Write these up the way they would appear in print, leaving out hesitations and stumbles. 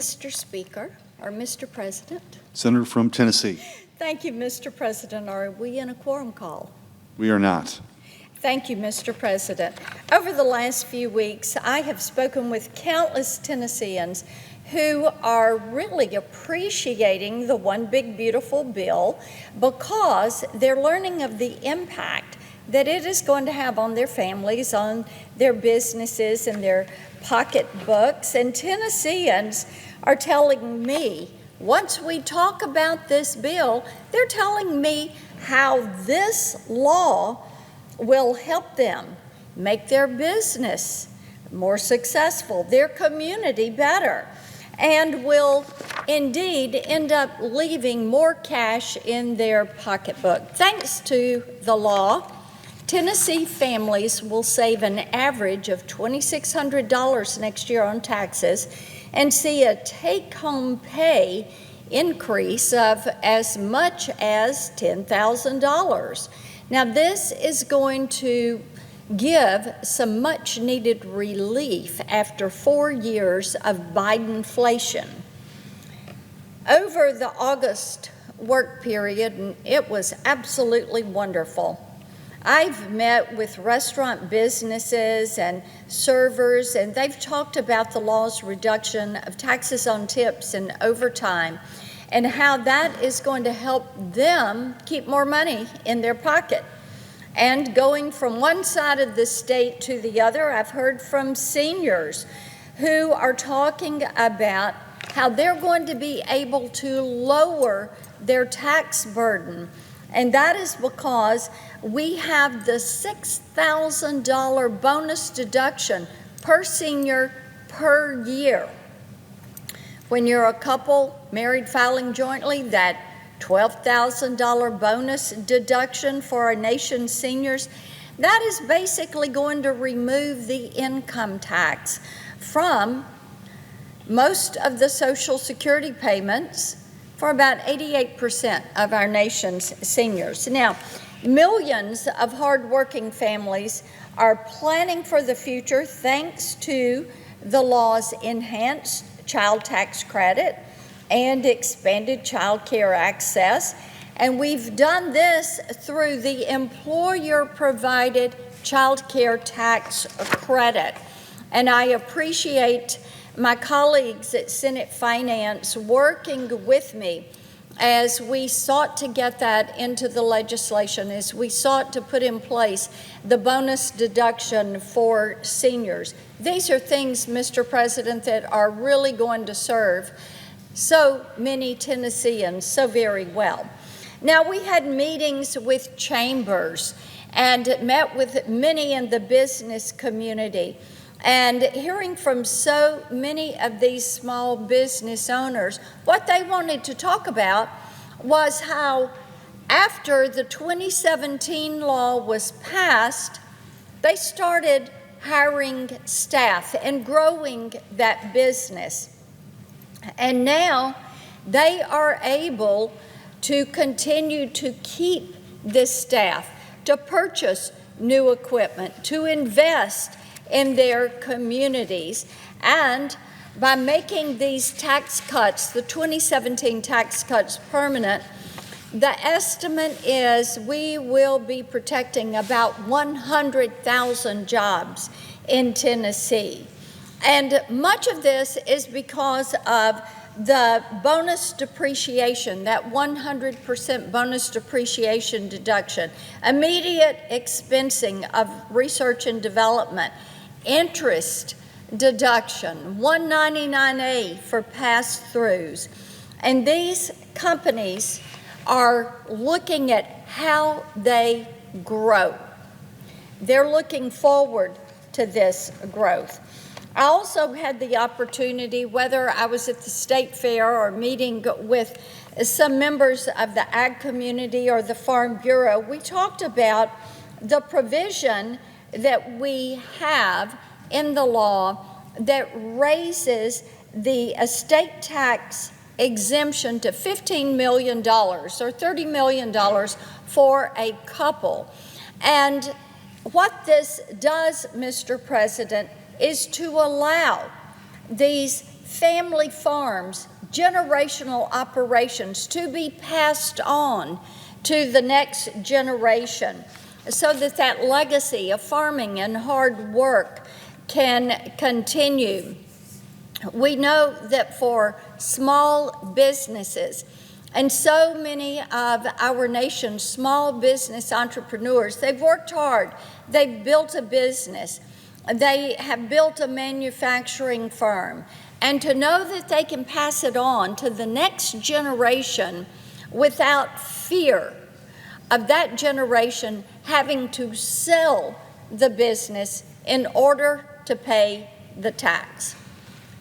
Mr. Speaker, or Mr. President. Senator from Tennessee. Thank you, Mr. President. Are we in a quorum call? We are not. Thank you, Mr. President. Over the last few weeks, I have spoken with countless Tennesseans who are really appreciating the One Big Beautiful Bill because they're learning of the impact that it is going to have on their families, on their businesses, and their pocketbooks. And Tennesseans are telling me, once we talk about this bill, they're telling me how this law will help them make their business more successful, their community better, and will indeed end up leaving more cash in their pocketbook. Thanks to the law, Tennessee families will save an average of $2,600 next year on taxes and see a take-home pay increase of as much as $10,000. Now, this is going to give some much-needed relief after 4 years of Bidenflation. Over the August work period, and it was absolutely wonderful, I've met with restaurant businesses and servers, and they've talked about the law's reduction of taxes on tips and overtime and how that is going to help them keep more money in their pocket. And going from one side of the state to the other, I've heard from seniors who are talking about how they're going to be able to lower their tax burden. And that is because we have the $6,000 bonus deduction per senior per year. When you're a couple married filing jointly, that $12,000 bonus deduction for our nation's seniors, that is basically going to remove the income tax from most of the Social Security payments for about 88% of our nation's seniors. Now, millions of hardworking families are planning for the future thanks to the law's enhanced child tax credit and expanded child care access. And we've done this through the employer-provided child care tax credit. And I appreciate my colleagues at Senate Finance working with me as we sought to get that into the legislation, as we sought to put in place the bonus deduction for seniors. These are things, Mr. President, that are really going to serve so many Tennesseans so very well. Now, we had meetings with chambers and met with many in the business community. And hearing from so many of these small business owners, what they wanted to talk about was how after the 2017 law was passed, they started hiring staff and growing that business. And now they are able to continue to keep this staff, to purchase new equipment, to invest in their communities. And by making these tax cuts, the 2017 tax cuts, permanent, the estimate is we will be protecting about 100,000 jobs in Tennessee. And much of this is because of the bonus depreciation, that 100% bonus depreciation deduction, immediate expensing of research and development, interest deduction, 199A for pass-throughs. And these companies are looking at how they grow. They're looking forward to this growth. I also had the opportunity, whether I was at the State Fair or meeting with some members of the ag community or the Farm Bureau, we talked about the provision that we have in the law that raises the estate tax exemption to $15 million or $30 million for a couple. And what this does, Mr. President, is to allow these family farms, generational operations to be passed on to the next generation so that that legacy of farming and hard work can continue. We know that for small businesses, and so many of our nation's small business entrepreneurs, they've worked hard, they've built a business, they have built a manufacturing firm, and to know that they can pass it on to the next generation without fear of that generation having to sell the business in order to pay the tax.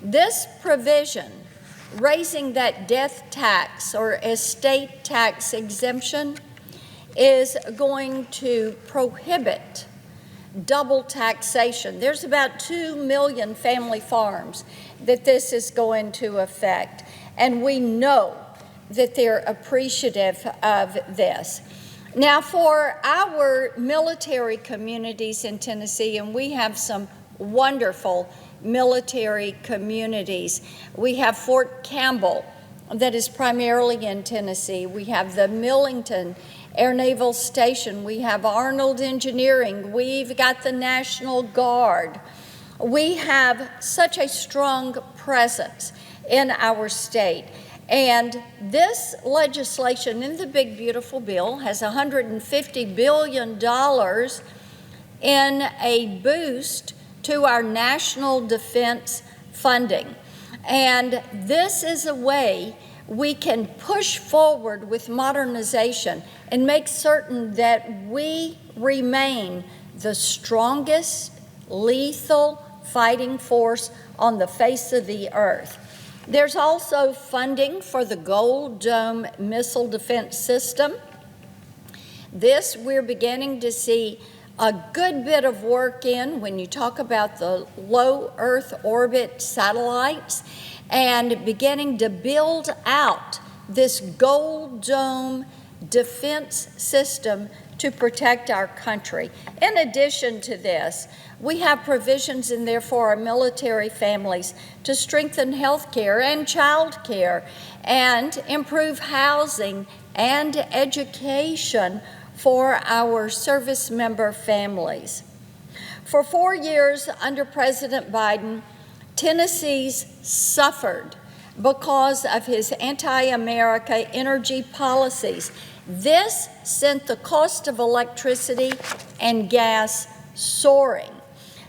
This provision, raising that death tax or estate tax exemption, is going to prohibit double taxation. There's about 2 million family farms that this is going to affect, and we know that they're appreciative of this. Now, for our military communities in Tennessee, and we have some wonderful military communities. We have Fort Campbell, that is primarily in Tennessee. We have the Millington Air Naval Station. We have Arnold Engineering. We've got the National Guard. We have such a strong presence in our state. And this legislation in the big, beautiful bill has $150 billion in a boost to our national defense funding. And this is a way we can push forward with modernization and make certain that we remain the strongest lethal fighting force on the face of the earth. There's also funding for the Gold Dome missile defense system. This we're beginning to see a good bit of work in when you talk about the low Earth orbit satellites and beginning to build out this Gold Dome defense system to protect our country. In addition to this, we have provisions in there for our military families to strengthen health care and child care and improve housing and education for our service member families. For 4 years under President Biden, Tennessee's suffered because of his anti-America energy policies. This sent the cost of electricity and gas soaring.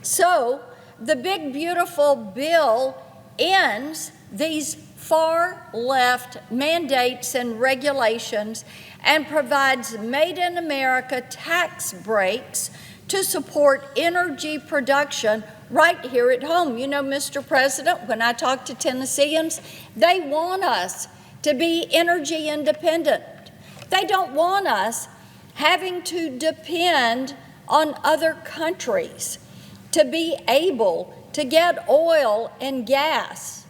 So the big, beautiful bill ends these far left mandates and regulations and provides Made in America tax breaks to support energy production right here at home. You know, Mr. President, when I talk to Tennesseans, they want us to be energy independent. They don't want us having to depend on other countries to be able to get oil and gas.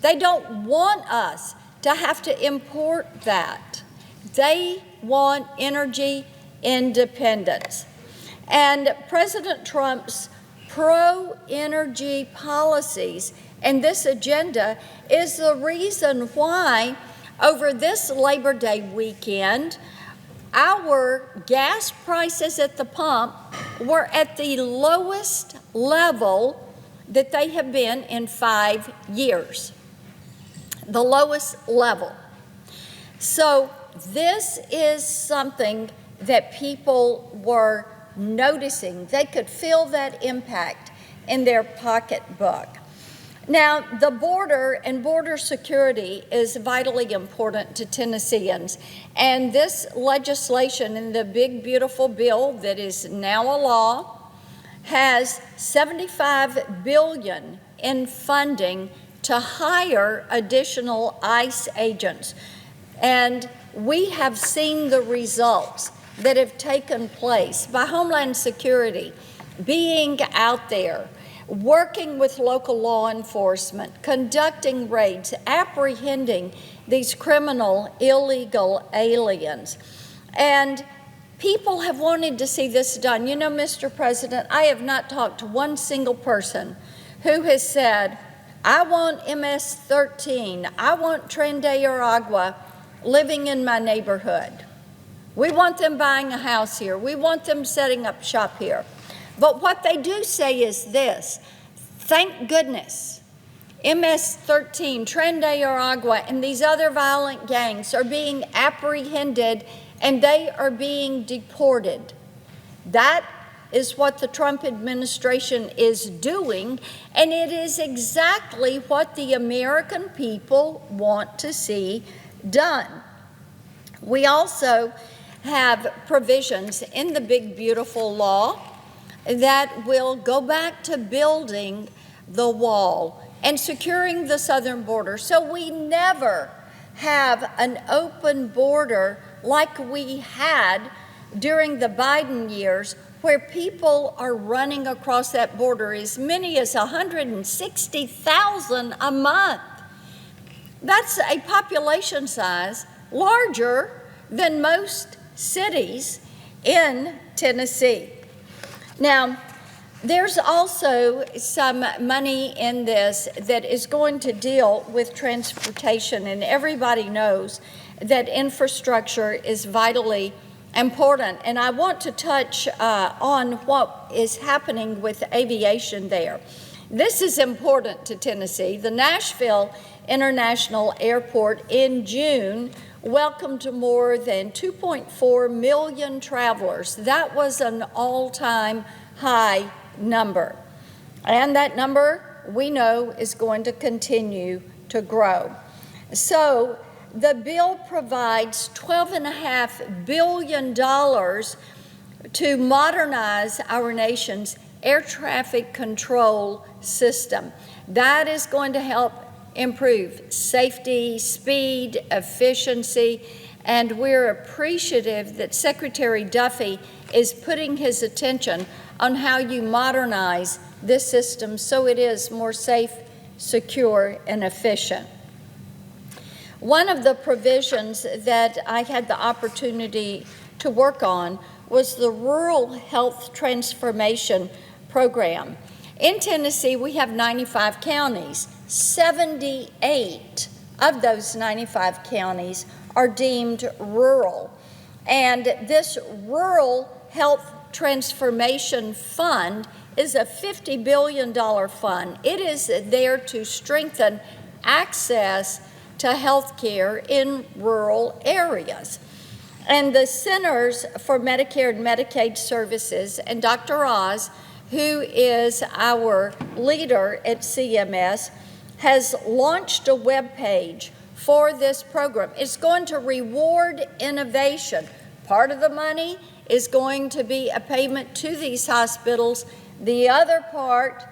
They don't want us to have to import that. They want energy independence. And President Trump's pro-energy policies and this agenda is the reason why over this Labor Day weekend, our gas prices at the pump were at the lowest level that they have been in 5 years. The lowest level. So this is something that people were noticing. They could feel that impact in their pocketbook. Now, the border and border security is vitally important to Tennesseans, and this legislation in the big, beautiful bill that is now a law has $75 billion in funding to hire additional ICE agents. And we have seen the results that have taken place by Homeland Security being out there, working with local law enforcement, conducting raids, apprehending these criminal, illegal aliens. And people have wanted to see this done. You know, Mr. President, I have not talked to one single person who has said, I want MS-13. I want Tren de Aragua living in my neighborhood. We want them buying a house here. We want them setting up shop here. But what they do say is this: thank goodness MS-13, Tren de Aragua, and these other violent gangs are being apprehended and they are being deported. That is what the Trump administration is doing, and it is exactly what the American people want to see done. We also have provisions in the big, beautiful law that will go back to building the wall and securing the southern border, so we never have an open border like we had during the Biden years, where people are running across that border, as many as 160,000 a month. That's a population size larger than most cities in Tennessee. Now, there's also some money in this that is going to deal with transportation, and everybody knows that infrastructure is vitally important. And I want to touch on what is happening with aviation there. This is important to Tennessee. The Nashville International Airport in June welcomed more than 2.4 million travelers. That was an all-time high number. And that number, we know, is going to continue to grow. So the bill provides $12.5 billion to modernize our nation's air traffic control system. That is going to help improve safety, speed, efficiency, and we're appreciative that Secretary Duffy is putting his attention on how you modernize this system so it is more safe, secure, and efficient. One of the provisions that I had the opportunity to work on was the Rural Health Transformation Program. In Tennessee, we have 95 counties. 78 of those 95 counties are deemed rural. And this Rural Health Transformation Fund is a $50 billion fund. It is there to strengthen access to health care in rural areas. And the Centers for Medicare and Medicaid Services and Dr. Oz, who is our leader at CMS, has launched a web page for this program. It's going to reward innovation. Part of the money is going to be a payment to these hospitals. The other part,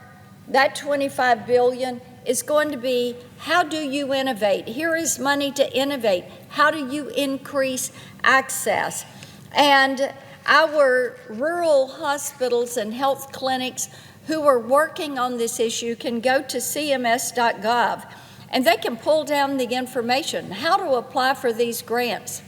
that $25 billion, is going to be, how do you innovate? Here is money to innovate. How do you increase access? And our rural hospitals and health clinics who are working on this issue can go to cms.gov and they can pull down the information, how to apply for these grants,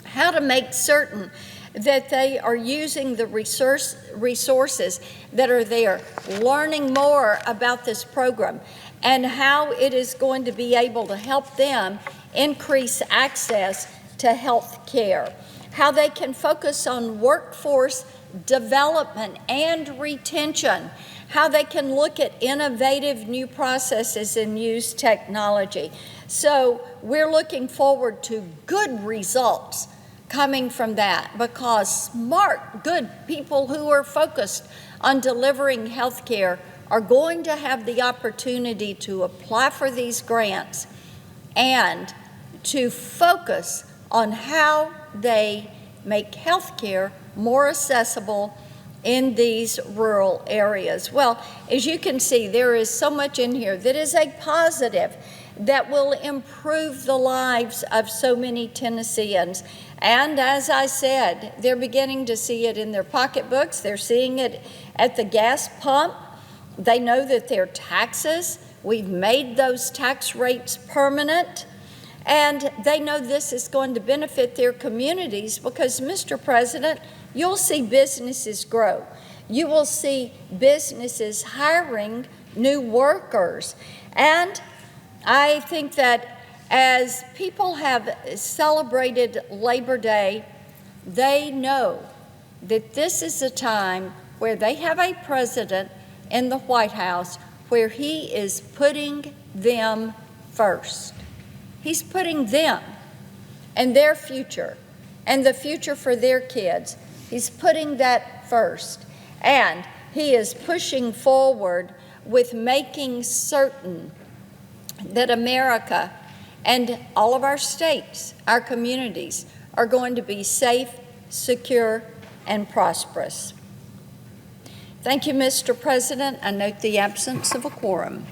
how to make certain that they are using the resources that are there, learning more about this program and how it is going to be able to help them increase access to health care, how they can focus on workforce development and retention, how they can look at innovative new processes and use technology. So we're looking forward to good results coming from that, because smart, good people who are focused on delivering health care are going to have the opportunity to apply for these grants and to focus on how they make health care more accessible in these rural areas. Well, as you can see, there is so much in here that is a positive that will improve the lives of so many Tennesseans. And as I said, they're beginning to see it in their pocketbooks. They're seeing it at the gas pump. They know that their taxes, we've made those tax rates permanent. And they know this is going to benefit their communities because, Mr. President, you'll see businesses grow. You will see businesses hiring new workers. And I think that as people have celebrated Labor Day, they know that this is a time where they have a president in the White House where he is putting them first. He's putting them and their future and the future for their kids. He's putting that first. And he is pushing forward with making certain that America and all of our states, our communities, are going to be safe, secure, and prosperous. Thank you, Mr. President. I note the absence of a quorum.